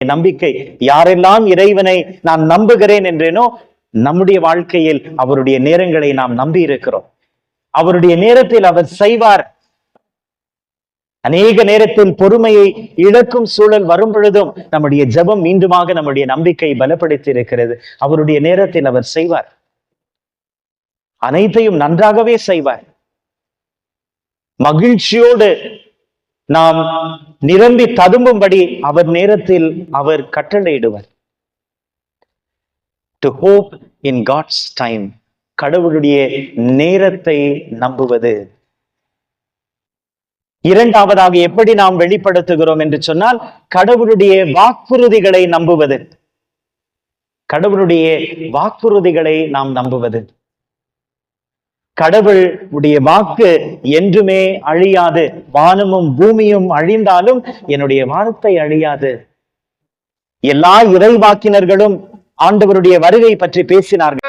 நம்பிக்கை. யாரெல்லாம் இறைவனை நான் நம்புகிறேன் என்றேனோ நம்முடைய வாழ்க்கையில் அவருடைய நேரங்களை நாம் நம்பி இருக்கிறோம். அவருடைய நேரத்தில் அவர் செய்வார். அநேக நேரத்தில் பொறுமையை இழக்கும் சூழல் வரும் பொழுதும் நம்முடைய ஜெபம் மீண்டுமாக நம்முடைய நம்பிக்கை பலப்படுத்தி இருக்கிறது. அவருடைய நேரத்தில் அவர் செய்வார், அனைத்தையும் நன்றாகவே செய்வார். மகிழ்ச்சியோடு நாம் நிரம்பி ததும்பும்படி அவர் நேரத்தில் அவர் கட்டளையிடுவார். To hope in God's time, கடவுளுடைய நேரத்தை நம்புவது. இரண்டாவதாக எப்படி நாம் வெளிப்படுத்துகிறோம் என்று சொன்னால், கடவுளுடைய வாக்குறுதிகளை நம்புவது. கடவுளுடைய வாக்குறுதிகளை நாம் நம்புவது. கடவுளுடைய வாக்கு என்றுமே அழியாது. வானமும் பூமியும் அழிந்தாலும் என்னுடைய வார்த்தை அழியாது. எல்லா இறைவாக்கினர்களும் ஆண்டவருடைய வருகை பற்றி பேசினார்கள்.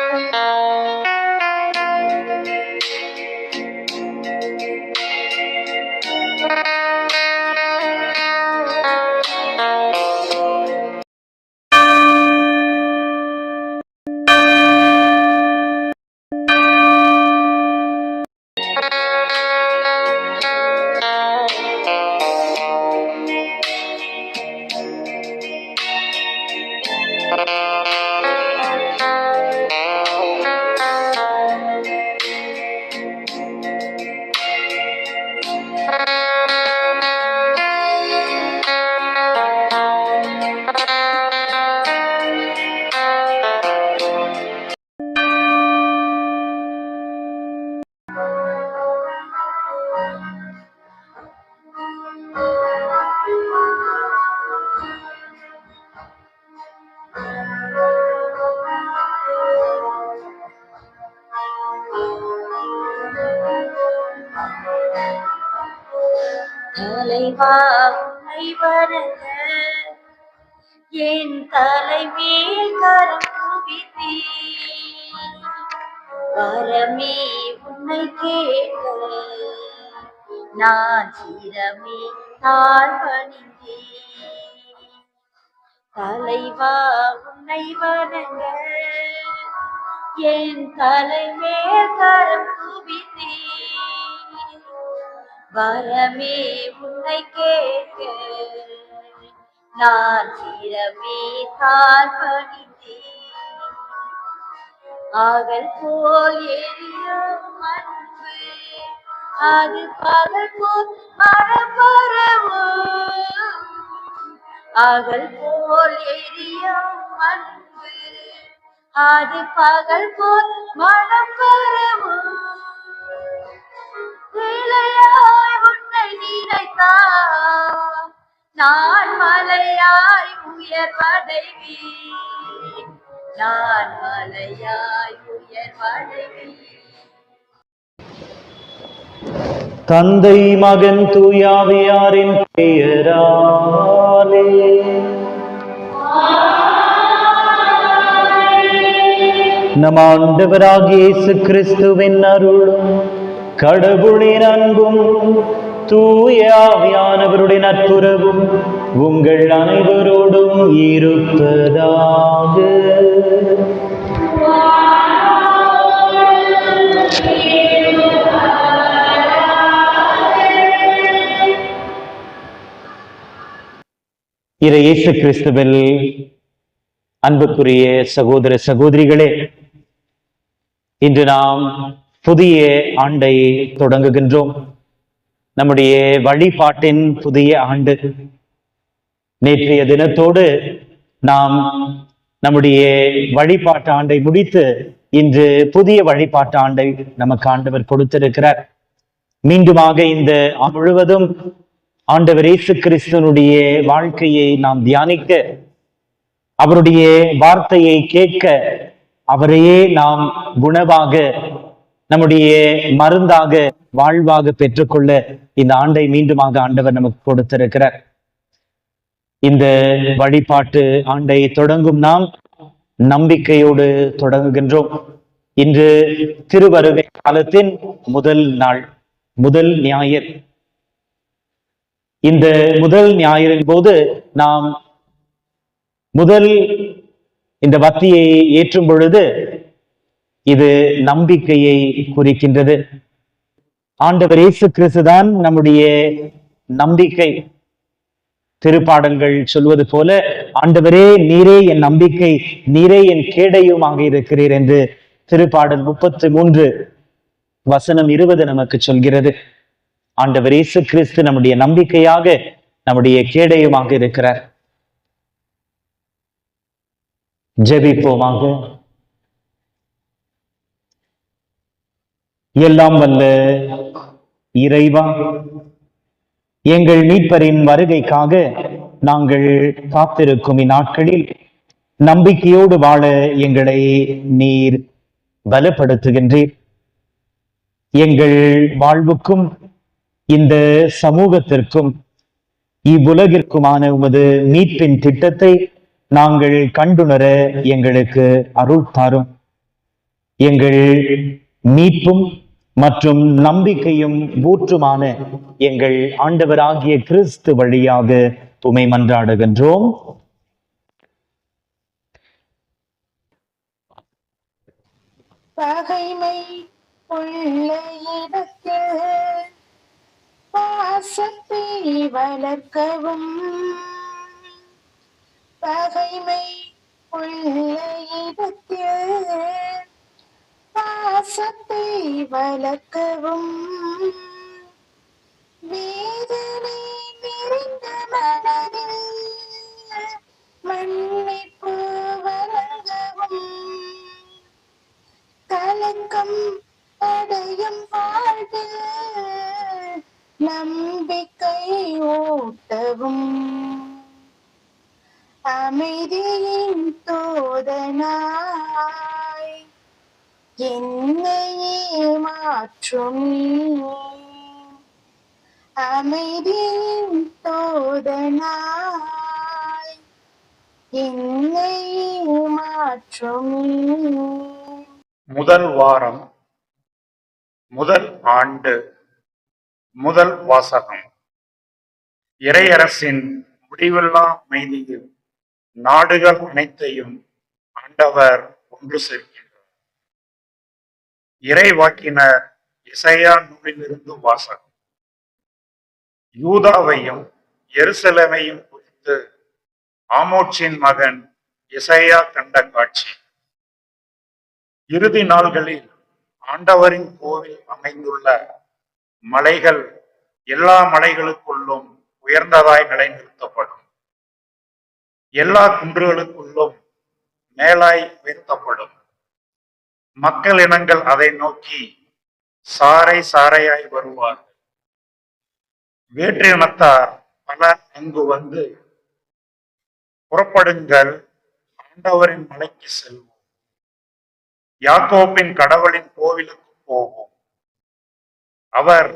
தலைவா உன்னை வணங்க என் தலைமேல் கரம் குவித்தே, வரமே உன்னை கேட்க நான் சிரமே தாழ் பணிந்தேன். தலைவா உன்னை வணங்க என் தலைமேல் கரம் குவித்தே, வரமே உன்னை கேட்க நான் சிரமே தாழ் பணிந்தேன். ஆகல் போல் எரியும் அன்பு அது பகல் போல் மரம் பரவும். ஆகல் போல் எரியும் அன்பு அது பகல் போல் மனம் பரவும். வேலையாய் உன்னை நினைத்தால் நான் மலையாய் உயர்வடைவேன். நான் மலையாய் உயர்வடைவேன். தந்தை மகன் தூயாவியாரின் பெயராலே நம் ஆண்டவராகிய இயேசு கிறிஸ்துவின் அருளும் கடவுளின் அன்பும் தூயாவியானவருடைய நட்புறவும் உங்கள் அனைவரோடும் இருப்பதாக. இயேசு கிறிஸ்துவில் அன்புக்குரிய சகோதர சகோதரிகளே, இன்று நாம் புதிய ஆண்டை தொடங்குகின்றோம். நம்முடைய வழிபாட்டின் புதிய ஆண்டு. நேற்றைய தினத்தோடு நாம் நம்முடைய வழிபாட்டு ஆண்டை முடித்து இன்று புதிய வழிபாட்டு ஆண்டை நமக்கு ஆண்டவர் கொடுத்திருக்கிறார். மீண்டுமாக இந்த முழுவதும் ஆண்டவர் இயேசு கிறிஸ்துவனுடைய வாழ்க்கையை நாம் தியானிக்க, அவருடைய வார்த்தையை கேட்க, அவரையே நாம் குணவாக நம்முடைய மருந்தாக வாழ்வாக பெற்றுக்கொள்ள இந்த ஆண்டை மீண்டுமாக ஆண்டவர் நமக்கு கொடுத்திருக்கிறார். இந்த வழிபாட்டு ஆண்டை தொடங்கும் நாம் நம்பிக்கையோடு தொடங்குகின்றோம். இன்று திருவருகை காலத்தின் முதல் நாள், முதல் ஞாயிறு. இந்த முதல் ஞாயிறின் போது நாம் முதல் இந்த பக்தியை ஏற்றும் பொழுது இது நம்பிக்கையை குறிக்கின்றது. ஆண்டவர் இயேசு கிறிஸ்துதான் நம்முடைய நம்பிக்கை. திருப்பாடல்கள் சொல்வது போல, ஆண்டவரே நீரே என் நம்பிக்கை, நீரே என் கேடயமாக இருக்கிறீர் என்று திருப்பாடல் 33 வசனம் 20 நமக்கு சொல்கிறது. ஆண்டவர் இயேசு கிறிஸ்து நம்முடைய நம்பிக்கையாக, நம்முடைய கேடயமாக இருக்கிறார். ஜெபிப்போமாக. எல்லாம் வல்ல இறைவா, எங்கள் மீட்பரின் வருகைக்காக நாங்கள் காத்திருக்கும் இந்நாட்களில் நம்பிக்கையோடு வாழ எங்களை நீர் பலப்படுத்துகின்றீர். எங்கள் வாழ்வுக்கும் இந்த சமூகத்திற்கும் இவ்வுலகிற்குமான உமது மீட்பின் திட்டத்தை நாங்கள் கண்டுணர எங்களுக்கு அருள் தாரும். எங்கள் மீட்பும் மற்றும் நம்பிக்கையும் ஊற்றுமான எங்கள் ஆண்டவராகிய கிறிஸ்து வழியாக உம்மை மன்றாடுகின்றோம். பகைமை உள்ள இடத்தில் பாசத்தை வளர்க்கவும், பகைமை உள்ள இடத்தில் பாசத்தை வளர்க்கவும், வேதனை நிறைந்த மனதில் மன்னிப்பு வழங்கவும், கலக்கம் அடையும் வாழ்வில் நம்பிக்கை ஊட்டவும், அமைதியின் தூதனாய் என்னையே மாற்றும் நீ, அமைதியின் தூதனாய் என்னையே மாற்றும் நீ. முதல் வாரம், முதல் ஆண்டு, முதல் வாசகம். இறையரசின் முடிவில்லா அமைதியில் நாடுகள் அனைத்தையும் ஆண்டவர் ஒன்று சேர்க்கின்றார். இறைவாக்கினர் எசையா நூலிலிருந்து வாசகம். யூதாவையும் எருசலேமையும் குறித்து ஆமோச்சின் மகன் எசையா கண்ட காட்சி. இறுதி நாள்களில் ஆண்டவரின் கோவில் அமைந்துள்ள மலைகள் எல்லா மலைகளுக்குள்ளும் உயர்ந்ததாய் நிலைநிறுத்தப்படும். எல்லா குன்றுகளுக்குள்ளும் மேலாய் உயர்த்தப்படும். மக்கள் இனங்கள் அதை நோக்கி சாறை சாறையாய் வருவார்கள். வேற்று இனத்தார் பலர் அங்கு வந்து, புறப்படுங்கள், ஆண்டவரின் மலைக்கு செல்வோம், யாக்கோபின் கடவுளின் கோவிலுக்கு போவோம், அவர்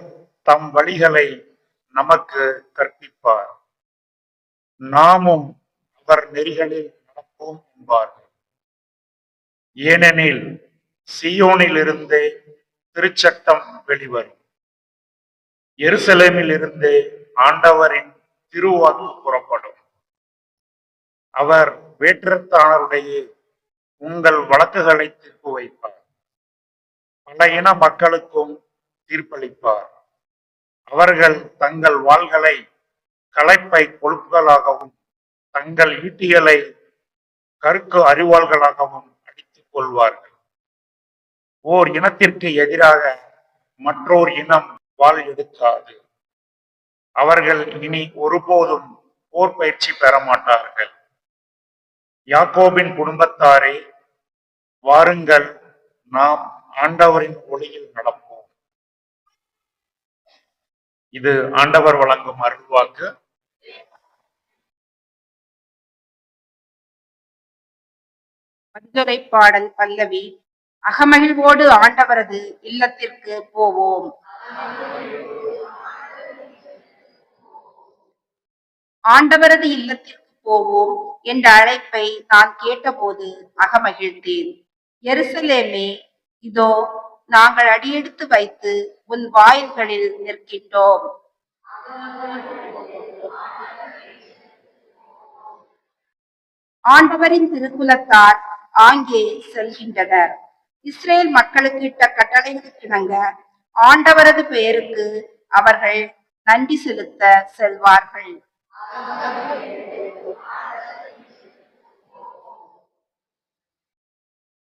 தம் வழிகளை நமக்கு கற்பிப்பார், நாமும் அவர் நெறிகளில் நடப்போம் என்பார்கள். ஏனெனில் சீயோனில் இருந்தே திருச்சட்டம் வெளிவரும், எருசலேமில் இருந்தே ஆண்டவரின் திருவாக்கு புறப்படும். அவர் வேற்றினத்தாருடைய உங்கள் வழக்குகளை தீர்ப்பு வைப்பார், பல இன மக்களுக்கும் தீர்ப்பளிப்பார். அவர்கள் தங்கள் வாள்களை களைப்பை கொழுப்புகளாகவும் தங்கள் ஈட்டிகளை கருக்கு அறிவாள்களாகவும் அடித்துக் கொள்வார்கள். ஓர் இனத்திற்கு எதிராக மற்றோர் இனம் வாள் எடுக்காது. அவர்கள் இனி ஒருபோதும் போர் பயிற்சி பெற மாட்டார்கள். யாக்கோபின் குடும்பத்தாரே, வாருங்கள், நாம் ஆண்டவரின் ஒளியில் நடப்போம். இது ஆண்டவர் வழங்கும் அருள்வாக்கு. மதுரை பாடல் பல்லவி. அகமகிழ்வோடு ஆண்டவரது இல்லத்திற்கு போவோம். ஆண்டவரது இல்லத்திற்கு போவோம் என்ற அழைப்பை நான் கேட்டபோது அகமகிழ்ந்தேன். எருசலேமே, இதோ நாங்கள் அடியெடுத்து வைத்து உன் வாயில்களில் நிற்கின்றோம். ஆண்டவரின் திருக்குலத்தார் ஆங்கே செல்கின்றனர். இஸ்ரேல் மக்களுக்கு இட்ட கட்டளைகளுக்கிணங்க ஆண்டவரது பெயருக்கு அவர்கள் நன்றி செலுத்த செல்வார்கள்.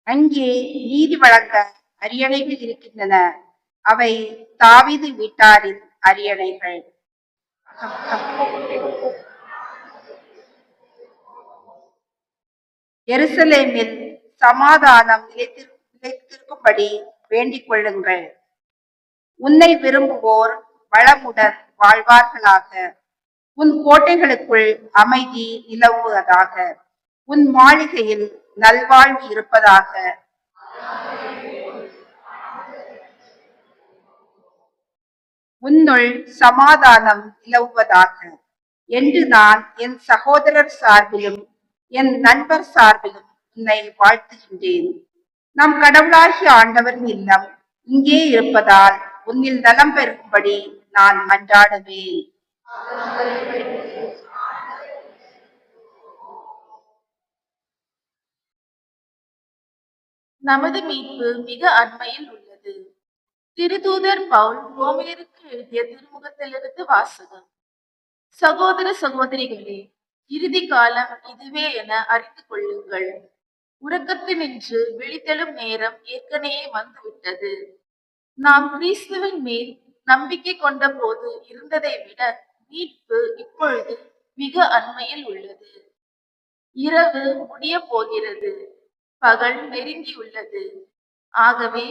அங்கே நீதி வழங்க அரியணைகள் இருக்கின்றன. அவை தாவீது வீட்டாரின் அரியணைகள். எருசலேமில் சமாதானம் நிலைத்திருக்கும்படி வேண்டிக் கொள்ளுங்கள். உன்னை விரும்புவோர் வளமுடன் வாழ்வார்களாக. உன் கோட்டைகளுக்குள் அமைதி நிலவுவதாக. உன் மாளிகையில் நல்வாழ்வு இருப்பதாக. உன்னுள் சமாதானம் நிலவுவதாக என்று நான் என் சகோதரர் சார்பிலும் என் நண்பர் சார்பிலும் உன்னை வாழ்த்துகின்றேன். நம் கடவுளாகிய ஆண்டவரின் இல்லம் இங்கே இருப்பதால் உன்னில் நலம் பெறும்படி நான் மன்றாடுவேன். நமது மீட்பு மிக அண்மையில் உள்ளது. திருதூதர் பவுல் ரோமையருக்கு எழுதிய திருமுகத்திலிருந்து வாசகம். சகோதர சகோதரிகளே, இறுதி காலம் இதுவே என அறிந்து கொள்ளுங்கள். உறக்கத்தினின்று விழித்தெழும் நேரம் ஏற்கனவே வந்துவிட்டது. நாம் கிறிஸ்துவின் மேல் நம்பிக்கை கொண்ட போது இருந்ததை விட மீட்பு இப்பொழுது மிக அண்மையில் உள்ளது. இரவு முடிய போகிறது, பகல் நெருங்கியுள்ளது. ஆகவே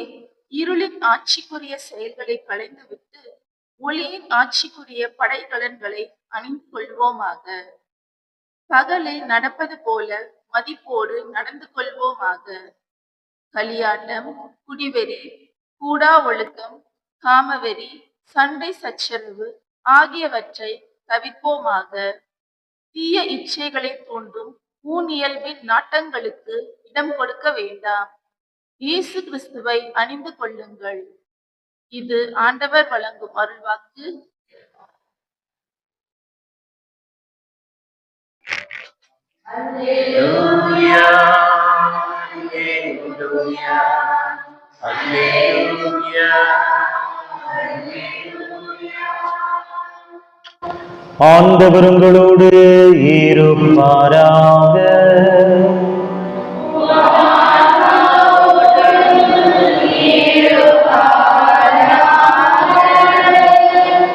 இருளின் ஆட்சிக்குரிய செயல்களை களைந்துவிட்டு ஒளியின் ஆட்சிக்குரிய படைக்கலன்களை அணிந்து கொள்வோமாக. பகலில் நடப்பது போல மதிப்போடு நடந்து கொள்வோமாக. களியாட்டம், குடிவெறி, கூடா ஒழுக்கம், காமவெறி, சண்டை சச்சரவு ஆகியவற்றை தவிர்ப்போமாக. தீய இச்சைகளை தூண்டும் ஊனியல்பின் நாட்டங்களுக்கு இடம் கொடுக்க வேண்டாம். இயேசு கிறிஸ்துவை அணிந்து கொள்ளுங்கள். இது ஆண்டவர் வழங்கும் அருள்வாக்கு. அல்லேலூயா, அல்லேலூயா, அல்லேலூயா. ஆண்டவர் உங்களோடு இருப்பாராக.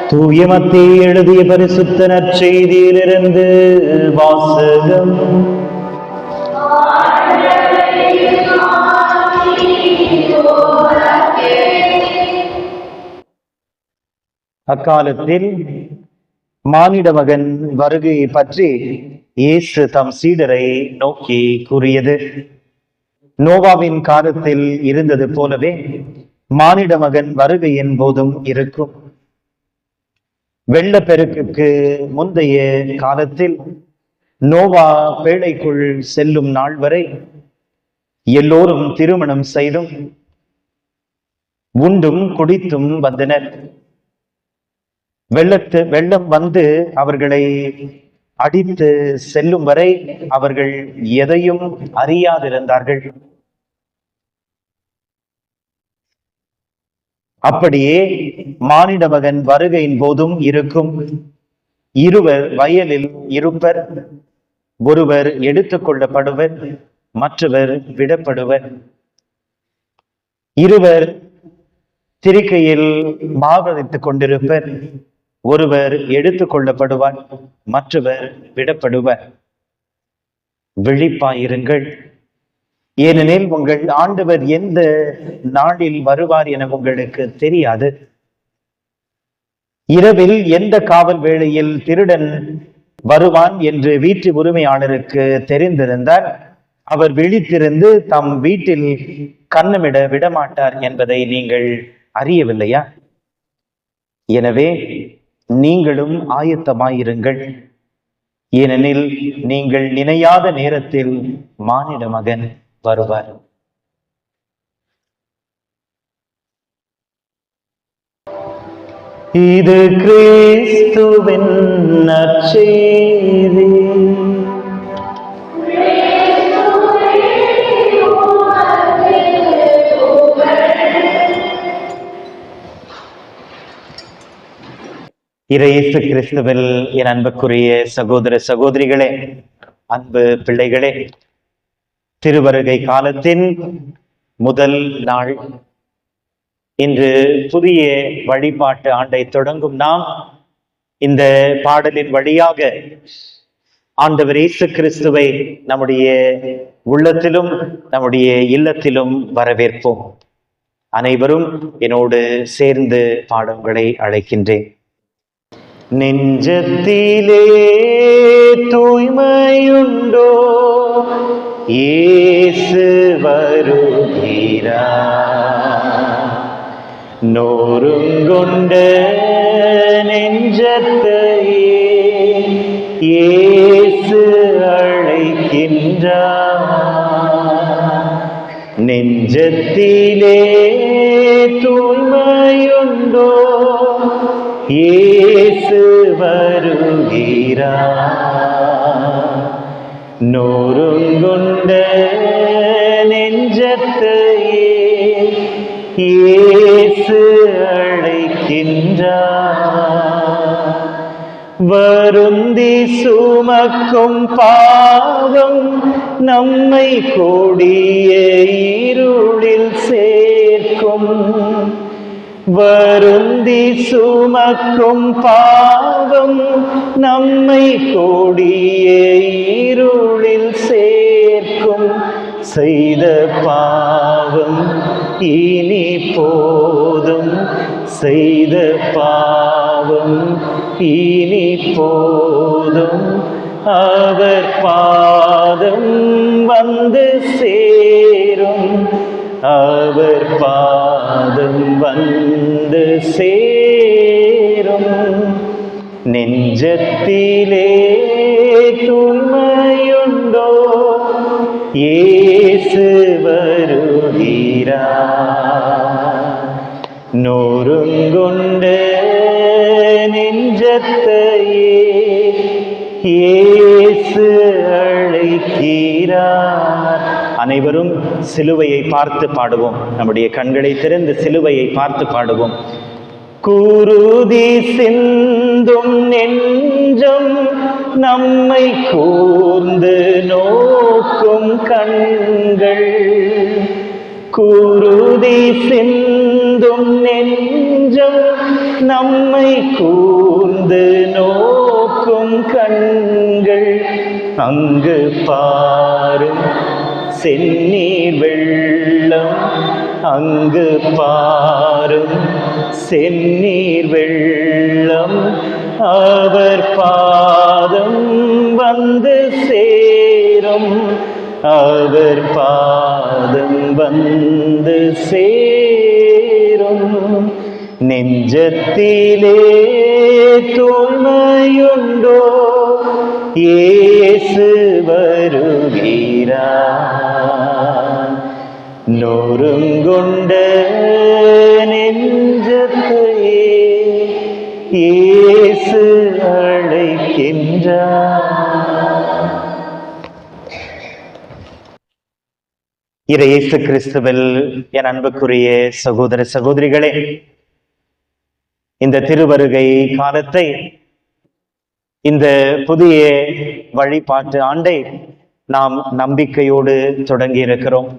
தூய மத்தேயு எழுதிய பரிசுத்த நற்செய்தியிலிருந்து வாசகம். அக்காலத்தில் மானிட மகன் வருகையை பற்றி இயேசு தம் சீடரை நோக்கி கூறியது. நோவாவின் காலத்தில் இருந்தது போலவே மானிட மகன் வருகையின் போதும் இருக்கும். வெள்ளப்பெருக்குக்கு முந்தைய காலத்தில் நோவா பேழைக்குள் செல்லும் நாள் வரை எல்லோரும் திருமணம் செய்தும் உண்டும் குடித்தும் வந்தனர். வெள்ளம் வந்து அவர்களை அடித்து செல்லும் வரை அவர்கள் எதையும் அறியாதிருந்தார்கள். அப்படியே மானிட மகன் வருகையின் போதும் இருக்கும். இருவர் வயலில் இருப்பர், ஒருவர் எடுத்துக் கொள்ளப்படுவர், மற்றவர் விடப்படுவர். இருவர் திரிக்கையில் மாவதித்துக் கொண்டிருப்பர், ஒருவர் எடுத்துக் கொள்ளப்படுவார், மற்றவர் விடப்படுவர். விழிப்பாயிருங்கள், ஏனெனில் உங்கள் ஆண்டவர் எந்த நாளில் வருவார் என உங்களுக்கு தெரியாது. இரவில் எந்த காவல் வேளையில் திருடன் வருவான் என்று வீட்டு உரிமையாளருக்கு தெரிந்திருந்தால் அவர் விழித்திருந்து தம் வீட்டில் கன்னமிட விடமாட்டார் என்பதை நீங்கள் அறியவில்லையா? எனவே நீங்களும் ஆயத்தமாயிருங்கள், ஏனெனில் நீங்கள் நினையாத நேரத்தில் மானிட மகன் வருவார். இது கிறிஸ்துவின் நற்செய்தி. இயேசு கிறிஸ்துவில் என் அன்புக்குரிய சகோதர சகோதரிகளே, அன்பு பிள்ளைகளே, திருவருகை காலத்தின் முதல் நாள் இன்று புதிய வழிபாட்டு ஆண்டை தொடங்கும் நாம் இந்த பாடலின் வழியாக ஆண்டவர் இயேசு கிறிஸ்துவை நம்முடைய உள்ளத்திலும் நம்முடைய இல்லத்திலும் வரவேற்போம். அனைவரும் என்னோடு சேர்ந்து பாடங்களை அழைக்கின்றேன். நெஞ்சத்திலே தூய்மையுண்டோ, இயேசு வருகிறார். நோருங்கொண்ட நெஞ்சத்தையே இயேசு அழைக்கின்றார். நெஞ்சத்திலே தூய்மையுண்டோ, இயேசு வருகிறார். நோருங்கொண்ட நெஞ்சத்தையே இயேசு அழைக்கின்றார். வருந்தி சுமக்கும் பாவம் நம்மை கொடிய இருளில் சேர்க்கும். வருந்தி சுமக்கும் பாவம் நம்மை கொடிய இருளில் சேர்க்கும். செய்த பாவம் இனி போதும், செய்த பாவம் இனி போதும். அவர் பாதம் வந்து சேரும், அவர் பாதம் வந்து சேரும். நெஞ்சத்திலே தூய்மையுண்டோ, இயேசு வருகிறார். நோருங்கொண்ட நெஞ்சத்தையே இயேசு அழைக்கிறார். அனைவரும் சிலுவையை பார்த்து பாடுவோம். நம்முடைய கண்களை திறந்து சிலுவையை பார்த்து பாடுவோம். குருதி சிந்தும் நெஞ்சம் நம்மை கூர்ந்து நோக்கும் கண்கள். குருதி சிந்தும் நெஞ்சம் நம்மை கூர்ந்து நோக்கும் கண்கள். அங்கு பாரும் செந்நீர் வெள்ளம், அங்கு பாரும் செந்நீர் வெள்ளம். அவர் பாதம் வந்து சேரும், அவர் பாதம் வந்து சேரும். நெஞ்சத்திலே தூய்மையுண்டோ, இயேசு வருகிறார். நோருங்கொண்ட நெஞ்சத்தையே இயேசு அழைக்கின்றார். இயேசு கிறிஸ்துவில் என் அன்புக்குரிய சகோதர சகோதரிகளே, இந்த திருவருகை காலத்தை, இந்த புதிய வழிபாட்டு ஆண்டை நாம் நம்பிக்கையோடு தொடங்கி இருக்கிறோம்.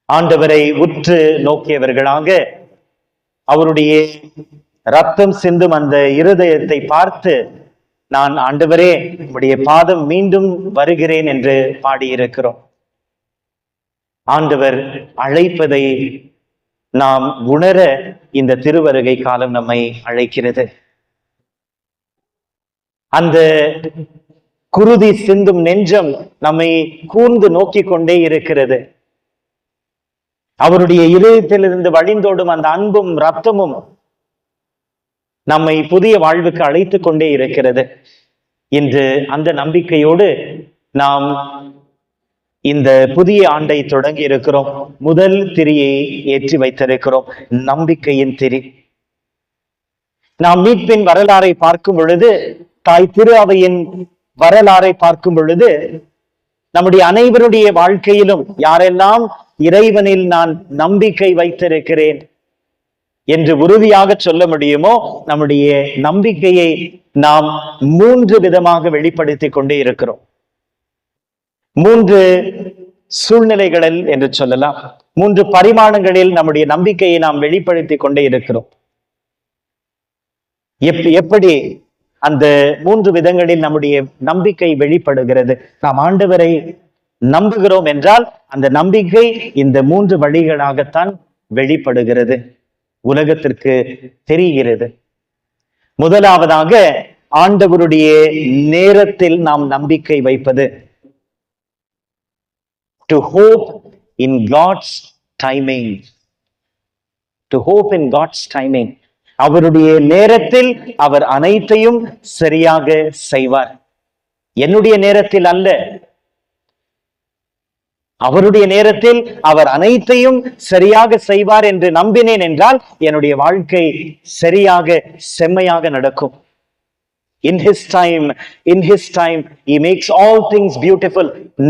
ஆண்டவரை உற்று நோக்கியவர்களாக அவருடைய ரத்தம் சிந்தும் அந்த இருதயத்தை பார்த்து, நான் ஆண்டவரே உம்முடைய பாதம் மீண்டும் வருகிறேன் என்று பாடியிருக்கிறோம். ஆண்டவர் அழைப்பதை நாம் உணர இந்த திருவருகை காலம் நம்மை அழைக்கிறது. அந்த குருதி சிந்தும் நெஞ்சம் நம்மை கூர்ந்து நோக்கி கொண்டே இருக்கிறது. அவருடைய இதயத்திலிருந்து வழிந்தோடும் அந்த அன்பும் ரத்தமும் நம்மை புதிய வாழ்வுக்கு அழைத்து கொண்டே இருக்கிறது. இன்று அந்த நம்பிக்கையோடு நாம் இந்த புதிய ஆண்டை தொடங்கி இருக்கிறோம். முதல் திரியை ஏற்றி வைத்திருக்கிறோம், நம்பிக்கையின் திரி. நாம் மீட்பின் வரலாறை பார்க்கும் பொழுது, தாய் திரு அவையின் வரலாறை பார்க்கும் பொழுது, நம்முடைய அனைவருடைய வாழ்க்கையிலும் யாரெல்லாம் இறைவனில் நான் நம்பிக்கை வைத்திருக்கிறேன், என்று உறுதியாக சொல்ல முடியுமோ, நம்முடைய நம்பிக்கையை நாம் 3 விதமாக வெளிப்படுத்திக் கொண்டே இருக்கிறோம். 3 சூழ்நிலைகளில் என்று சொல்லலாம், 3 பரிமாணங்களில் நம்முடைய நம்பிக்கையை நாம் வெளிப்படுத்திக் கொண்டே இருக்கிறோம். எப்படி அந்த 3 விதங்களில் நம்முடைய நம்பிக்கை வெளிப்படுகிறது? நாம் ஆண்டவரை நம்புகிறோம் என்றால் அந்த நம்பிக்கை இந்த 3 வழிகளாகத்தான் வெளிப்படுகிறது, உலகத்திற்கு தெரிகிறது. முதலாவதாக, ஆண்டவருடைய நேரத்தில் நாம் நம்பிக்கை வைப்பது. To hope in God's timing. To hope in God's timing. அவருடைய நேரத்தில் அவர் அனைத்தையும் சரியாக செய்வார். என்னுடைய நேரத்தில் அல்ல, அவருடைய நேரத்தில் அவர் அனைத்தையும் சரியாக செய்வார் என்று நம்பினேன் என்றால் என்னுடைய வாழ்க்கை சரியாக செம்மையாக நடக்கும். In his time he makes all things beautiful.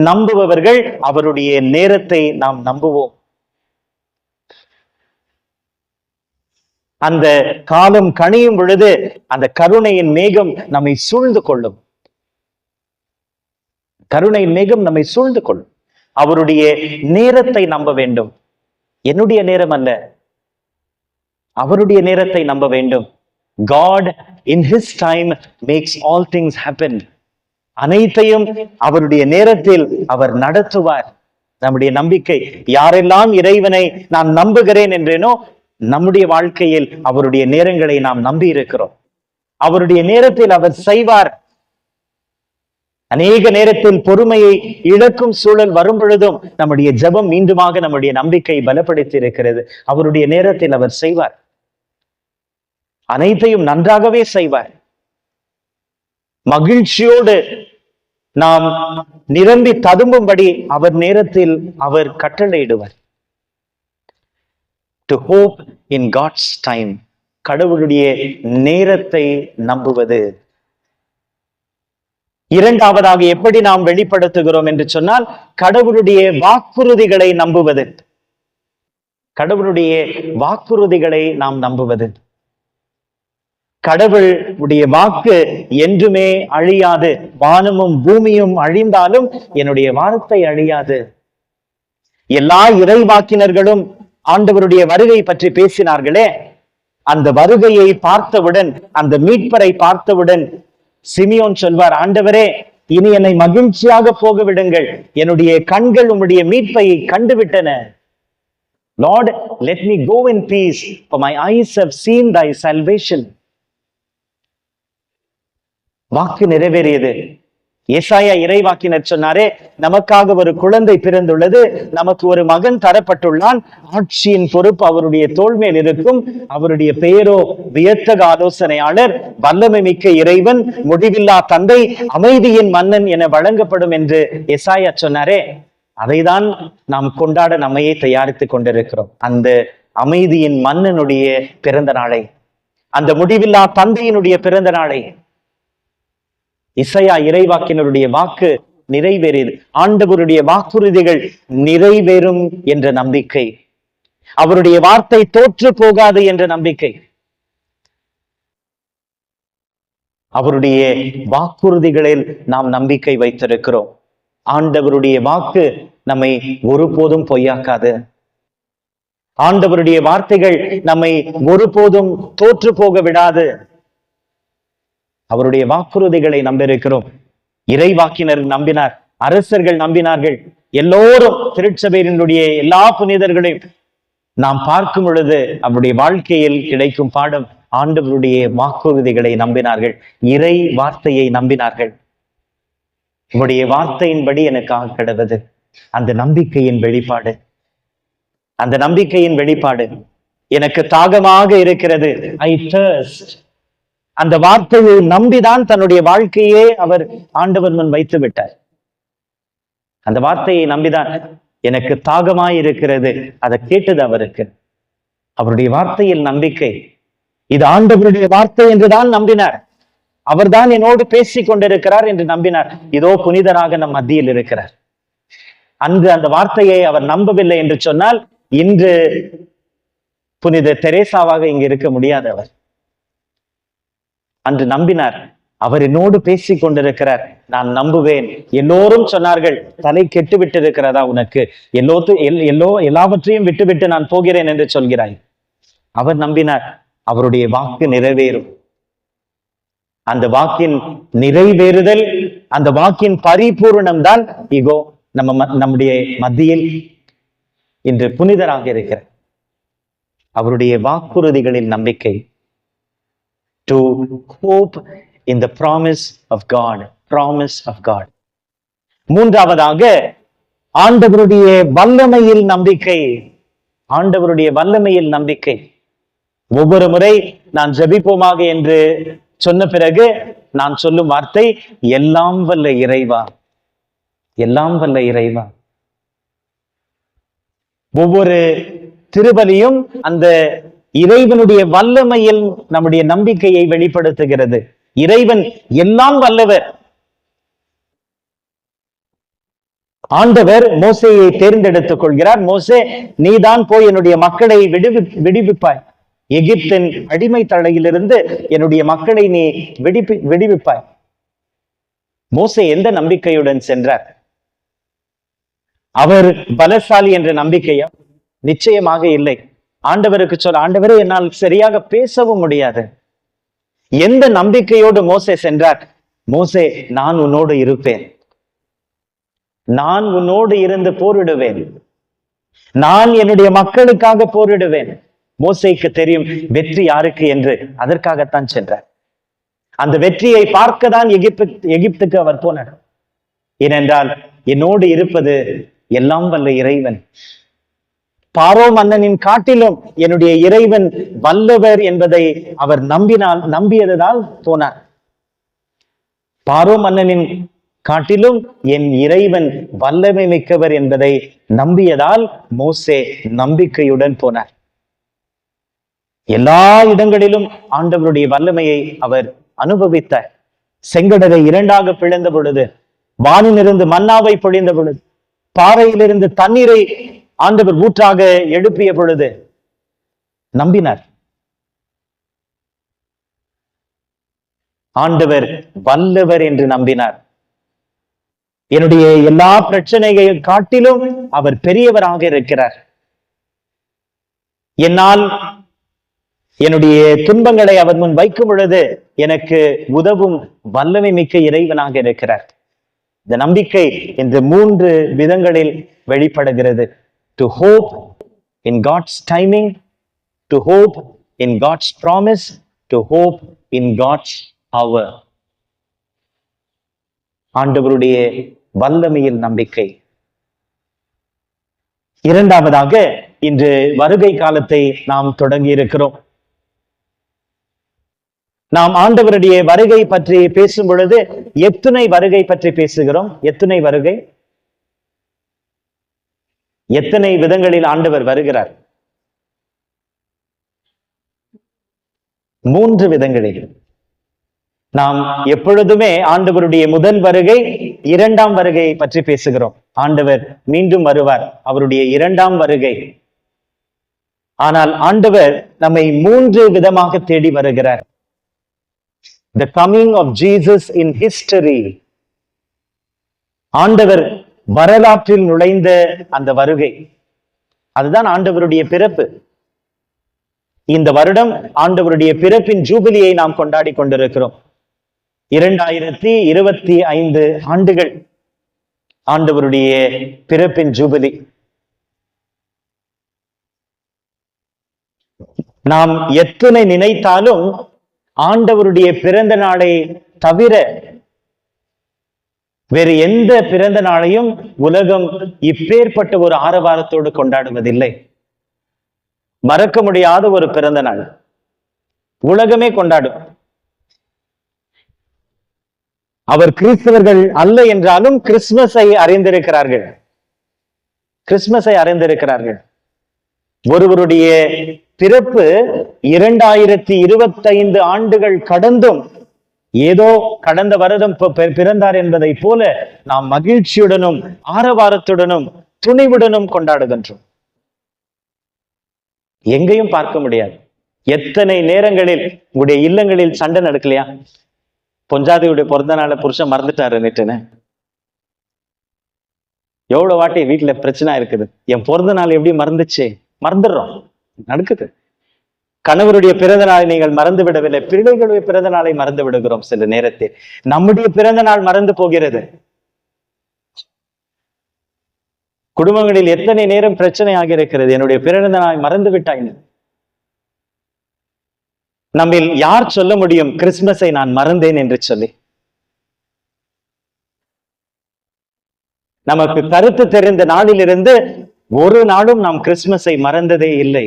நம்புபவர்கள் அவருடைய நேரத்தை நாம் நம்புவோம். அந்த காலம் கனியும் பொழுது அந்த கருணையின் மேகம் நம்மை சூழ்ந்து கொள்ளும். கருணையின் மேகம் நம்மை சூழ்ந்து கொள்ளும். அவருடைய நேரத்தை நம்ப வேண்டும். என்னுடைய நேரம் அல்ல, அவருடைய நேரத்தை நம்ப வேண்டும். God in his time makes all things happen. அனைத்தையும் அவருடைய நேரத்தில் அவர் நடத்துவார். நம்முடைய நம்பிக்கை, யாரெல்லாம் இறைவனை நான் நம்புகிறேன் என்றேனோ நம்முடைய வாழ்க்கையில் அவருடைய நேரங்களை நாம் நம்பி இருக்கிறோம். அவருடைய நேரத்தில் அவர் செய்வார். அநேக நேரத்தில் பொறுமையை இழக்கும் சூழல் வரும் பொழுதும் நம்முடைய ஜெபம் மீண்டுமாக நம்முடைய நம்பிக்கை பலப்படுத்தி இருக்கிறது. அவருடைய நேரத்தில் அவர் செய்வார், அனைத்தையும் நன்றாகவே செய்வார். மகிழ்ச்சியோடு நாம் நிரம்பி ததும்பும்படி அவர் நேரத்தில் அவர் கட்டளையிடுவார். To hope in God's time. கடவுளுடைய நேரத்தை நம்புவது. இரண்டாவதாக எப்படி நாம் வெளிப்படுத்துகிறோம் என்று சொன்னால், கடவுளுடைய வாக்குறுதிகளை நம்புவது. கடவுளுடைய வாக்குறுதிகளை நாம் நம்புவது. கடவுளுடைய வாக்கு என்றுமே அழியாது. வானமும் பூமியும் அழிந்தாலும் என்னுடைய வார்த்தை அழியாது. எல்லா இறைவாக்கினர்களும் ஆண்டவருடைய வருகை பற்றி பேசினார்களே, அந்த வருகையை பார்த்தவுடன், அந்த மீட்பரை பார்த்தவுடன் சிமியோன் சொல்வார், ஆண்டவரே, இனி என்னை மகிழ்ச்சியாக போக விடுங்கள், என்னுடைய கண்கள் உம்முடைய மீட்பை கண்டுவிட்டன. Lord, let me go in peace, for my eyes have seen thy salvation. வாக்கு நிறைவேறியது. ஏசாயா இறைவாக்கினர் சொன்னாரே, நமக்காக ஒரு குழந்தை பிறந்துள்ளது, நமக்கு ஒரு மகன் தரப்பட்டுள்ளான், ஆட்சியின் பொறுப்பு அவருடைய தோள் மேல் இருக்கும், அவருடைய பெயரோ வியத்தக ஆலோசனையாளர், வல்லமை மிக்க இறைவன், முடிவில்லா தந்தை, அமைதியின் மன்னன் என வழங்கப்படும் என்று ஏசாயா சொன்னாரே, அதைதான் நாம் கொண்டாட நம்மையே தயாரித்துக் கொண்டிருக்கிறோம். அந்த அமைதியின் மன்னனுடைய பிறந்த நாளை, அந்த முடிவில்லா தந்தையினுடைய பிறந்த நாளை. இசையா இறைவாக்கினருடைய வாக்கு நிறைவேறியது. ஆண்டவருடைய வாக்குறுதிகள் நிறைவேறும் என்ற நம்பிக்கை, அவருடைய வார்த்தை தோற்று போகாது என்ற நம்பிக்கை. அவருடைய வாக்குறுதிகளில் நாம் நம்பிக்கை வைத்திருக்கிறோம். ஆண்டவருடைய வாக்கு நம்மை ஒருபோதும் பொய்யாக்காது. ஆண்டவருடைய வார்த்தைகள் நம்மை ஒருபோதும் தோற்று போக விடாது. அவருடைய வாக்குறுதிகளை நம்பியிருக்கிறோம். இறைவாக்கினர் நம்பினார், அரசர்கள் நம்பினார்கள், எல்லோரும் திருச்சபையினுடைய எல்லா புனிதர்களையும் நாம் பார்க்கும் பொழுது அவருடைய வாழ்க்கையில் கிடைக்கும் பாடம், ஆண்டவருடைய வாக்குறுதிகளை நம்பினார்கள், இறை வார்த்தையை நம்பினார்கள். உங்களுடைய வார்த்தையின்படி எனக்காக கிடவது. அந்த நம்பிக்கையின் வெளிப்பாடு, அந்த நம்பிக்கையின் வெளிப்பாடு. எனக்கு தாகமாக இருக்கிறது, I thirst. அந்த வார்த்தையை நம்பிதான் தன்னுடைய வாழ்க்கையே அவர் ஆண்டவர் முன் வைத்து விட்டார். அந்த வார்த்தையை நம்பிதான், எனக்கு தாகமாய் இருக்கிறது, அதை கேட்டது அவருக்கு. அவருடைய வார்த்தையில் நம்பிக்கை, இது ஆண்டவருடைய வார்த்தை என்றுதான் நம்பினார். அவர்தான் என்னோடு பேசிக் கொண்டிருக்கிறார் என்று நம்பினார். இதோ புனிதராக நம் மத்தியில் இருக்கிறார். அன்று அந்த வார்த்தையை அவர் நம்பவில்லை என்று சொன்னால், இன்று புனித தெரேசாவாக இங்கு இருக்க முடியாதவர். அன்று நம்பினார். அவர் என்னோடு பேசிக் கொண்டிருக்கிறார், நான் நம்புவேன். எல்லோரும் சொன்னார்கள், தலை கெட்டு விட்டு இருக்கிறதா உனக்கு, எல்லாவற்றையும் விட்டுவிட்டு நான் போகிறேன் என்று சொல்கிறாய். அவர் நம்பினார், அவருடைய வாக்கு நிறைவேறும். அந்த வாக்கின் நிறைவேறுதல், அந்த வாக்கின் பரிபூர்ணம் தான் இகோ நம்முடைய மத்தியில் இன்று புனிதராக இருக்கிறார். அவருடைய வாக்குறுதிகளின் நம்பிக்கை. To hope in the promise of God. Promise of God. மூன்றாவதாக ஆண்டவருடைய வல்லமையில் நம்பிக்கை. ஆண்டவருடைய வல்லமையில் நம்பிக்கை. ஒவ்வொரு முறை நான் ஜெபிப்போமாக என்று சொன்ன பிறகு நான் சொல்லும் வார்த்தை, எல்லாம் வல்ல இறைவா, எல்லாம் வல்ல இறைவா. ஒவ்வொரு திருபலியும் அந்த இறைவனுடைய வல்லமையில் நம்முடைய நம்பிக்கையை வெளிப்படுத்துகிறது. இறைவன் எல்லாம் வல்லவர். ஆண்டவர் மோசேயை தேர்ந்தெடுத்துக் கொள்கிறார். மோசே, நீதான் போய் என்னுடைய மக்களை விடுவிப்பாய். எகிப்தின் அடிமை தலையிலிருந்து என்னுடைய மக்களை நீ விடுவிப்பாய். மோசே எந்த நம்பிக்கையுடன் சென்றார்? அவர் பலசாலி என்ற நம்பிக்கையா? நிச்சயமாக இல்லை. ஆண்டவருக்கு ஆண்டவரே, என்னால் சரியாக பேசவும் முடியாது. எந்த நம்பிக்கையோடு மோசே சென்றார்? மோசே, நான் உன்னோடு இருப்பேன், நான் உன்னோடு இருந்து போரிடுவேன், நான் என்னுடைய மக்களுக்காக போரிடுவேன். மோசேக்கு தெரியும் வெற்றி யாருக்கு என்று, அதற்காகத்தான் சென்றார். அந்த வெற்றியை பார்க்கத்தான் எகிப்துக்கு அவர் போனார். ஏனென்றால் என்னோடு இருப்பது எல்லாம் வல்ல இறைவன். பாரோ மன்னனின் காட்டிலும் என்னுடைய இறைவன் வல்லவர் என்பதை அவர் நம்பியதால் போனார். பாரோ மன்னனின் காட்டிலும் என் இறைவன் வல்லமை மிக்கவர் என்பதை நம்பியதால் மோசே நம்பிக்கையுடன் போனார். எல்லா இடங்களிலும் ஆண்டவருடைய வல்லமையை அவர் அனுபவித்தார். செங்கடலை இரண்டாக பிளந்த பொழுது, வானிலிருந்து மன்னாவை பொழிந்த பொழுது, பாறையிலிருந்து தண்ணீரை ஆண்டவர் ஊற்றாக எழுப்பிய பொழுது நம்பினார். ஆண்டவர் வல்லவர் என்று நம்பினார். என்னுடைய எல்லா பிரச்சனைகளை காட்டிலும் அவர் பெரியவராக இருக்கிறார். என்னால் என்னுடைய துன்பங்களை அவர் முன் வைக்கும் பொழுது எனக்கு உதவும் வல்லமை மிக்க இறைவனாக இருக்கிறார். இந்த நம்பிக்கை இந்த 3 விதங்களில் வெளிப்படுகிறது. To hope in God's timing, to hope in God's promise, to hope in God's power. ஆண்டவருடைய வல்லமையில் நம்பிக்கை. இரண்டாவதாக, இன்று வருகை காலத்தை நாம் தொடங்கி இருக்கிறோம். நாம் ஆண்டவருடைய வருகை பற்றி பேசும் பொழுது எத்துணை வருகை பற்றி பேசுகிறோம்? எத்துணை வருகை? எத்தனை விதங்களில் ஆண்டவர் வருகிறார்? 3 விதங்களில். நாம் எப்பொழுதுமே ஆண்டவருடைய முதல் வருகை, 2ஆம் வருகையை பற்றி பேசுகிறோம். ஆண்டவர் மீண்டும் வருவார், அவருடைய 2ஆம் வருகை. ஆனால் ஆண்டவர் நம்மை 3 விதமாக தேடி வருகிறார். The coming of Jesus in history. ஆண்டவர் வரலாற்றில் நுழைந்த அந்த வருகை, அதுதான் ஆண்டவருடைய பிறப்பு. இந்த வருடம் ஆண்டவருடைய பிறப்பின் ஜூபிலியை நாம் கொண்டாடி கொண்டிருக்கிறோம். 2025 ஆண்டுகள் ஆண்டவருடைய பிறப்பின் ஜூபிலி. நாம் எத்தனை நினைத்தாலும் ஆண்டவருடைய பிறந்த நாளை தவிர வேறு எந்த பிறந்த நாளையும் உலகம் இப்பேற்பட்ட ஒரு ஆரவாரத்தோடு கொண்டாடுவதில்லை. மறக்க முடியாத ஒரு பிறந்த நாள் உலகமே கொண்டாடும். அவர் கிறிஸ்தவர்கள் அல்ல என்றாலும் கிறிஸ்துமஸை அறிந்திருக்கிறார்கள். கிறிஸ்துமஸை அறிந்திருக்கிறார்கள். ஒருவருடைய பிறப்பு 2025 ஆண்டுகள் கடந்தும் ஏதோ கடந்த வருடம் பிறந்தார் என்பதை போல நாம் மகிழ்ச்சியுடனும் ஆரவாரத்துடனும் துணிவுடனும் கொண்டாடுகின்றோம். எங்கேயும் பார்க்க முடியாது. எத்தனை நேரங்களில் உங்களுடைய இல்லங்களில் சண்டை நடக்கலையா? பொஞ்சாதியுடைய பிறந்த நாளை புருஷன் மறந்துட்டாரு நேற்றுன்னு. எவ்வளவு வாட்டி வீட்டுல பிரச்சனை இருக்குது. என் பிறந்த நாள் எப்படி மறந்துச்சு? மறந்துடுறோம், நடக்குது. கணவருடைய பிறந்த நாளை நீங்கள் மறந்து விடவில்லை, பிள்ளைகளுடைய பிறந்த நாளை மறந்து விடுகிறோம். சில நேரத்தில் நம்முடைய பிறந்த நாள் மறந்து போகிறது. குடும்பங்களில் எத்தனை நேரம் பிரச்சனை ஆகியிருக்கிறது. என்னுடைய பிறந்த நாளை மறந்து விட்டாய். நம்மில் யார் சொல்ல முடியும் கிறிஸ்துமஸை நான் மறந்தேன் என்று சொல்லி? நமக்கு கருத்து தெரிந்த நாளிலிருந்து ஒரு நாளும் நாம் கிறிஸ்துமஸை மறந்ததே இல்லை.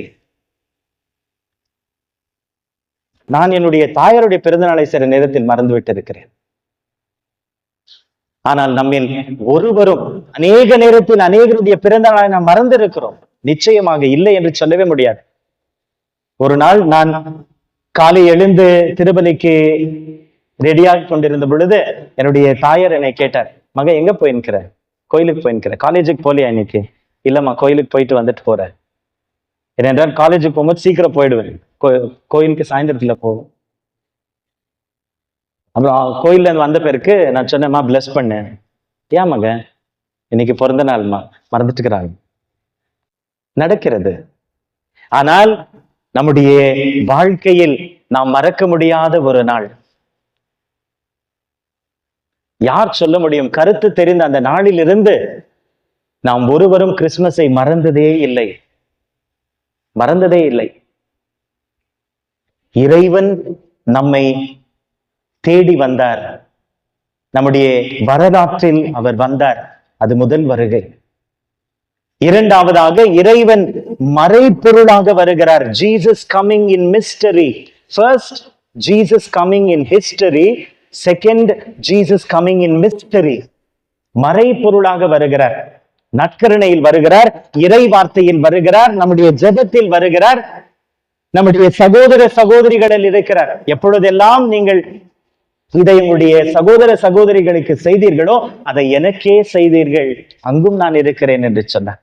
நான் என்னுடைய தாயாருடைய பிறந்தநாளை சில நேரத்தில் மறந்து விட்டிருக்கிறேன். ஆனால் நம்மில் ஒருவரும் அநேக நேரத்தில் அநேகருடைய பிறந்த நாளை நாம் மறந்திருக்கிறோம். நிச்சயமாக இல்லை என்று சொல்லவே முடியாது. ஒரு நாள் நான் காலை எழுந்து திருப்பலிக்கு ரெடியாக கொண்டிருந்த பொழுது என்னுடைய தாயார் என்னை கேட்டார், மக எங்க போயிருக்கிற? கோயிலுக்கு போயிருக்கிற? காலேஜுக்கு போலியா இன்னைக்கு? இல்லம்மா, கோயிலுக்கு போயிட்டு வந்துட்டு போறேன். ஏனென்றால் காலேஜுக்கு போகும்போது சீக்கிரம் போயிடுவேன், கோயிலுக்கு சாயந்தரத்துல போகும். அப்புறம் கோயில்ல இருந்து வந்த பிறகு நான் சொன்னேம்மா பிளஸ் பண்ணேன். ஏன் மக? இன்னைக்கு பிறந்த நாள்மா, மறந்துட்டுக்கிறாங்க. நடக்கிறது. ஆனால் நம்முடைய வாழ்க்கையில் நாம் மறக்க முடியாத ஒரு நாள். யார் சொல்ல முடியும்? கருத்து தெரிந்த அந்த நாளிலிருந்து நாம் ஒருவரும் கிறிஸ்துமஸை மறந்ததே இல்லை, மறந்ததே இல்லை. இறைவன் நம்மை தேடி வந்தார். நம்முடைய வரலாற்றில் அவர் வந்தார். அது முதல் வருகை. இரண்டாவதாக இறைவன் மறைபொருளாக வருகிறார். Jesus coming in mystery. First, Jesus coming in history. Second, Jesus coming in mystery. மறைபொருளாக வருகிறார். நற்கருணையில் வருகிறார், இறை வார்த்தையில் வருகிறார், நம்முடைய ஜெபத்தில் வருகிறார், நம்முடைய சகோதர சகோதரிகளில் இருக்கிறார். எப்பொழுதெல்லாம் நீங்கள் இதை உங்களுடைய சகோதர சகோதரிகளுக்கு செய்தீர்களோ அதை எனக்கே செய்தீர்கள், அங்கும் நான் இருக்கிறேன் என்று சொன்னார்.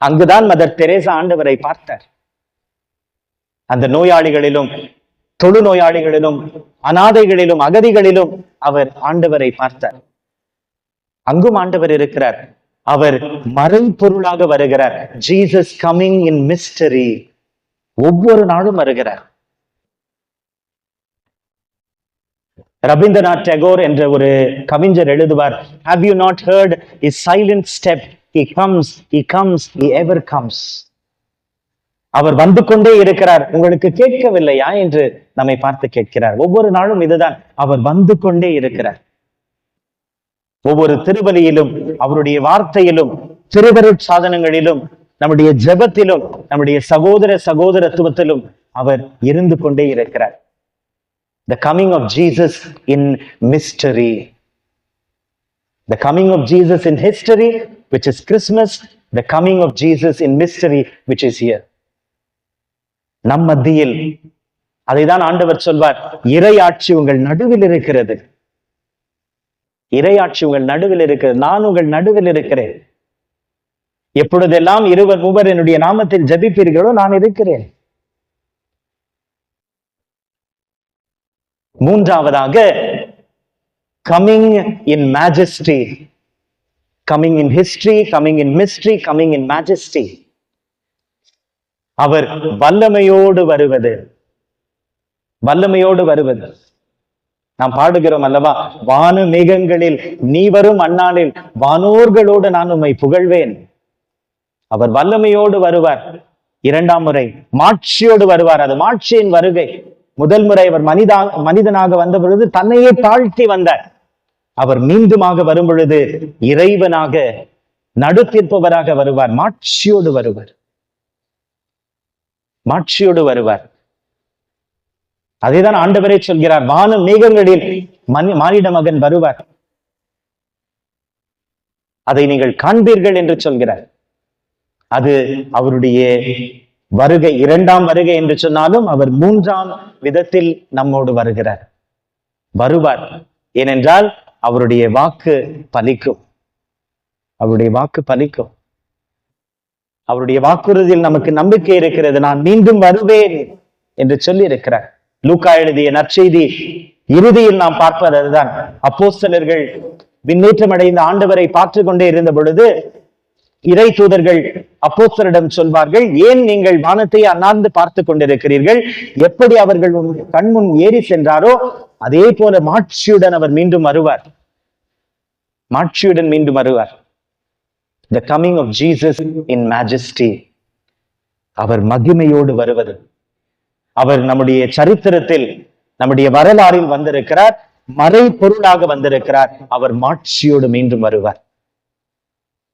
அங்குதான் மதர் தெரேசா ஆண்டவரை பார்த்தார். அந்த நோயாளிகளிலும் தொழு நோயாளிகளிலும் அனாதைகளிலும் அகதிகளிலும் அவர் ஆண்டவரை பார்த்தார். அங்கும் ஆண்டவர் இருக்கிறார். அவர் மறைபொருளாக வருகிறார். Jesus coming in mystery. ஒவ்வொரு நாளும் வருகிறார். ரவீந்திரநாத் டேகோர் என்ற ஒரு கவிஞர் எழுதுவார், have you not heard his silent step, he comes, he comes, he ever comes. அவர் வந்து கொண்டே இருக்கிறார், உங்களுக்கு கேட்கவில்லையா என்று நம்மை பார்த்து கேட்கிறார். ஒவ்வொரு நாளும் இதுதான், அவர் வந்து கொண்டே இருக்கிறார். ஒவ்வொரு திருபலியிலும், அவருடைய வார்த்தையிலும், திருவருட் சாதனங்களிலும், நம்முடைய ஜெபத்திலும், நம்முடைய சகோதர சகோதரத்துவத்திலும் அவர் இருந்து கொண்டே இருக்கிறார். The coming of Jesus in mystery. The coming of Jesus in history, which is Christmas. The coming of Jesus in mystery, which is here. நம் மத்தியில். அதைதான் ஆண்டவர் சொல்வார், இறையாட்சி உங்கள் நடுவில் இருக்கிறது. இறையாட்சி உங்கள் நடுவில் இருக்கிறது. நான் உங்கள் நடுவில் இருக்கிறேன். எப்பொழுதெல்லாம் இருவர் மூவர் என்னுடைய நாமத்தில் ஜெபிப்பீர்களோ நான் இருக்கிறேன். மூன்றாவதாக, coming in majesty. Coming in history, coming in mystery, coming in majesty. அவர் வல்லமையோடு வருவது. வல்லமையோடு வருவது. நாம் பாடுகிறோம் அல்லவா, வான மேகங்களில் நீ வரும் அந்நாளில் வானோர்களோடு நான் உம்மை புகழ்வேன். அவர் வல்லமையோடு வருவார். இரண்டாம் முறை மாட்சியோடு வருவார். அது மாட்சியின் வருகை. முதல் முறை அவர் மனிதனாக வந்த பொழுது தன்னையே தாழ்த்தி வந்தார். அவர் மீண்டுமாக வரும் பொழுது இறைவனாக நடுத்தீர்ப்பவராக வருவார். மாட்சியோடு வருவார். மாட்சியோடு வருவார். அதைதான் ஆண்டவரே சொல்கிறார், வான மேகங்களில் மானிட மகன் வருவார், அதை நீங்கள் காண்பீர்கள் என்று சொல்கிறார். அது அவருடைய வருகை, இரண்டாம் வருகை என்று சொன்னாலும் அவர் மூன்றாம் விதத்தில் நம்மோடு வருகிறார். வருவார். ஏனென்றால் அவருடைய வாக்கு பலிக்கும். அவருடைய வாக்கு பலிக்கும். அவருடைய வாக்குறுதியில் நமக்கு நம்பிக்கை இருக்கிறது. நான் மீண்டும் வருவேன் என்று சொல்லி இருக்கிறார். லூக்கா எழுதிய நற்செய்தி இறுதியில் நாம் பார்ப்பது அதுதான். அப்போஸ்தலர்கள் விண்ணேற்றம் அடைந்த ஆண்டவரை பார்த்து கொண்டே இருந்த பொழுது இறை தூதர்கள் அப்போஸ்தலரிடம் சொல்வார்கள், ஏன் நீங்கள் வானத்தை அண்ணாந்து பார்த்து கொண்டிருக்கிறீர்கள்? எப்படி அவர்கள் கண்முன் ஏறி சென்றாரோ அதே போல மாட்சியுடன் அவர் மீண்டும் வருவார். மாட்சியுடன் மீண்டும் வருவார். The coming of Jesus in majesty. அவர் மகிமையோடு வருவது. அவர் நம்முடைய சரித்திரத்தில், நம்முடைய வரலாறில் வந்திருக்கிறார். மறை பொருளாக வந்திருக்கிறார். அவர் மாட்சியோடு மீண்டும் வருவார்.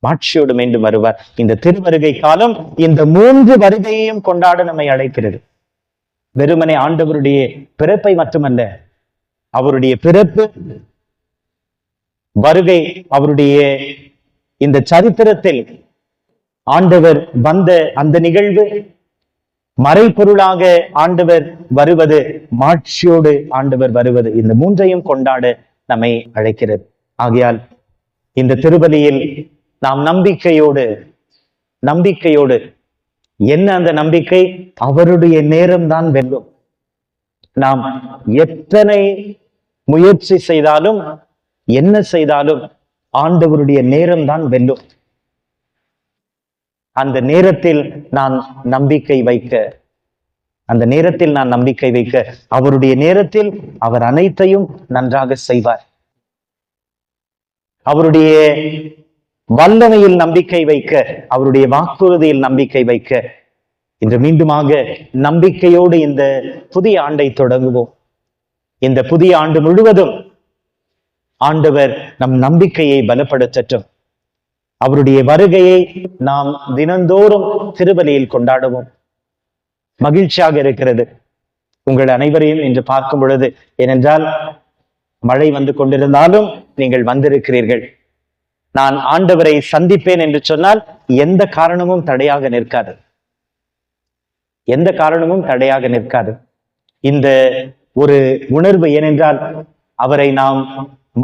மாட்சியோடு மீண்டும் வருவார். இந்த திருவருகை காலம் இந்த 3 வருகையையும் கொண்டாட நம்மை அழைக்கிறது. வெறுமனே ஆண்டவருடைய பிறப்பை மட்டுமல்ல, அவருடைய பிறப்பு, வருகை, அவருடைய இந்த சரித்திரத்தில் ஆண்டவர் வந்த அந்த நிகழ்வு, மறைபொருளாக ஆண்டவர் வருவது, மாட்சியோடு ஆண்டவர் வருவது, இந்த 3ஐயும் கொண்டாட நம்மை அழைக்கிறது. ஆகையால் இந்த திருப்பலியில் நாம் நம்பிக்கையோடு என்ன அந்த நம்பிக்கை? அவருடைய நேரம்தான் வெல்லும். நாம் எத்தனை முயற்சி செய்தாலும் என்ன செய்தாலும் ஆண்டவருடைய நேரம்தான் வெல்லும். அந்த நேரத்தில் நான் நம்பிக்கை வைக்க, அவருடைய நேரத்தில் அவர் அனைத்தையும் நன்றாக செய்வார். அவருடைய வல்லமையில் நம்பிக்கை வைக்க, அவருடைய வாக்குறுதியில் நம்பிக்கை வைக்க, இன்று மீண்டுமாக நம்பிக்கையோடு இந்த புதிய ஆண்டை தொடங்குவோம். இந்த புதிய ஆண்டு முழுவதும் ஆண்டவர் நம் நம்பிக்கையை பலப்படுத்தட்டும். அவருடைய வருகையை நாம் தினந்தோறும் திருப்பலியில் கொண்டாடுவோம். மகிழ்ச்சியாக இருக்கிறது உங்கள் அனைவரையும் இன்று பார்க்கும் பொழுது. ஏனென்றால் மழை வந்து கொண்டிருந்தாலும் நீங்கள் வந்திருக்கிறீர்கள். நான் ஆண்டவரை சந்திப்பேன் என்று சொன்னால் எந்த காரணமும் தடையாக நிற்காது. இந்த ஒரு உணர்வு, ஏனென்றால் அவரை நாம்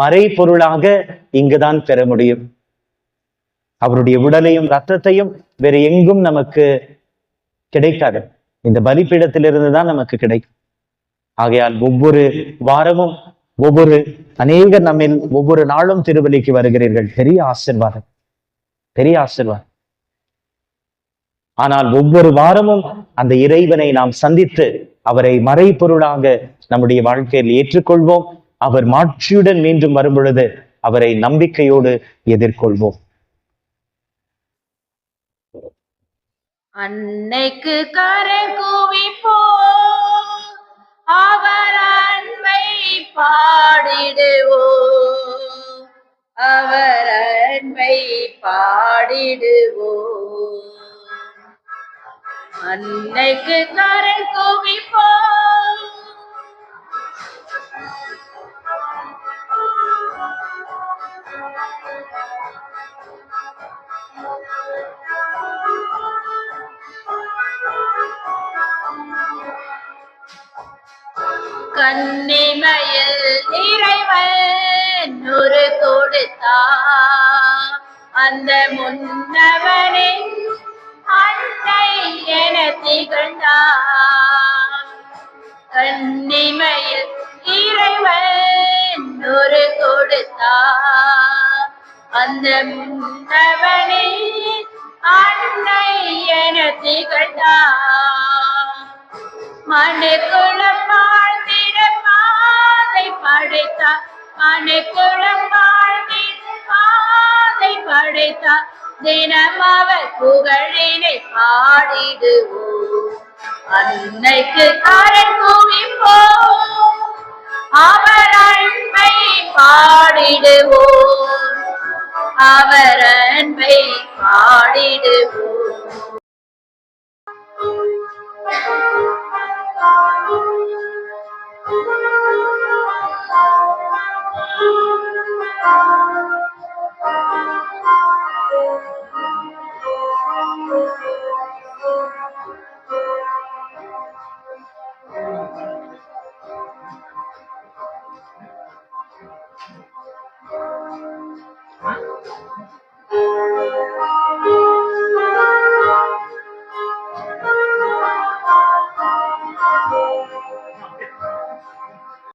மறைபொருளாக இங்குதான் பெற முடியும். அவருடைய உடலையும் இரத்தத்தையும் வேறு எங்கும் நமக்கு கிடைக்காது. இந்த பலிபீடத்திலிருந்து தான் நமக்கு கிடைக்கும். ஆகையால் ஒவ்வொரு வாரமும் அநேகர் நம்மில் ஒவ்வொரு நாளும் திருப்பலிக்கு வருகிறீர்கள். பெரிய ஆசீர்வாதம். ஆனால் ஒவ்வொரு வாரமும் அந்த இறைவனை நாம் சந்தித்து அவரை மறைபொருளாக நம்முடைய வாழ்க்கையில் ஏற்றுக்கொள்வோம். அவர் மாட்சியுடன் மீண்டும் வரும் பொழுது அவரை நம்பிக்கையோடு எதிர்கொள்வோம். அன்னைக்கு கரங்குவிப்போ அவர் அன்பை பாடிடுவோ, அன்னைக்கு கரங்குவிப்போ கன்னிமையில் இறைவன் ஒரு கொடுத்தார், அந்த முன்னவனின் அன்னை என திகழ்ந்தார். கன்னிமையில் இறைவன் ஒரு கொடுத்தார், அந்த முன்னவனின் அன்னை என திகழ்ந்தார். மனுக்குளம் வாழ்ந்திட பாதை படைத்தார், மனுக்குளம் வாழ்ந்திட பாதை படைத்தார். தினம் அவர் புகழினை பாடிடுவோம், அன்னைக்கு கரம் குவிப்போம், அவர் அன்பை பாடிடுவோம், அவர் அன்பை பாடிடுவோம்.